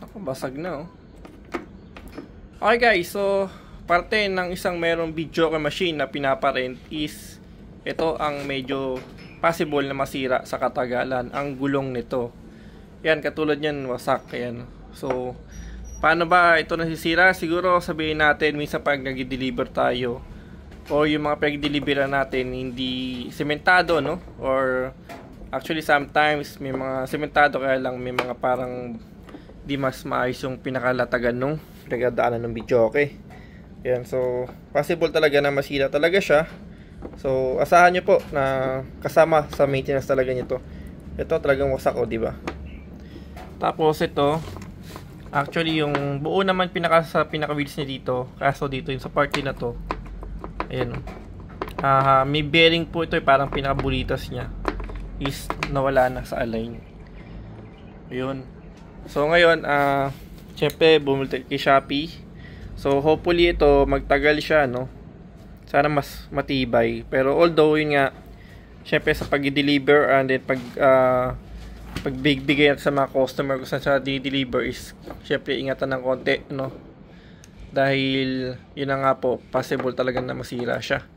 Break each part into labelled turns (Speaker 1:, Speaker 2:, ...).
Speaker 1: Ako, basag na oh. Okay guys, so parte ng isang merong video machine na pinaparent is ito ang medyo possible na masira sa katagalan, ang gulong nito. Yan, katulad yan, wasak yan. So paano ba ito nasisira? Siguro sabihin natin minsan pag nag-deliver tayo o yung mga pag-deliveran natin hindi sementado, no? Or actually sometimes may mga sementado kaya lang may mga parang di mas maayos yung pinakalatagan nung pinagdaanan ng video, okay? Yan, so possible talaga na masira talaga siya. So asahan nyo po na kasama sa maintenance talaga nito. Ito talagang wasak di ba? Tapos ito, actually yung buo naman sa pinaka-wheels niya dito, kaso dito yung sa party na to, ayan may bearing po ito parang pinaka-bulitas niya is nawala na sa align. Ayun. So ngayon, syempre bumili kay Shopee. So hopefully ito magtagal siya, no? Sana mas matibay. Pero although yun nga, syempre sa pag-deliver and then pagbigay sa mga customer kung saan siya di-deliver is syempre ingatan ng konti, no? Dahil yun na nga po, possible talaga na masira siya.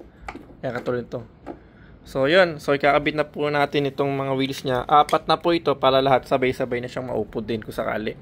Speaker 1: Kaya katulad ito. So yun, so ikakabit na po natin itong mga wheels niya. 4 na po ito para lahat sabay-sabay na siyang maupod din kung sakali.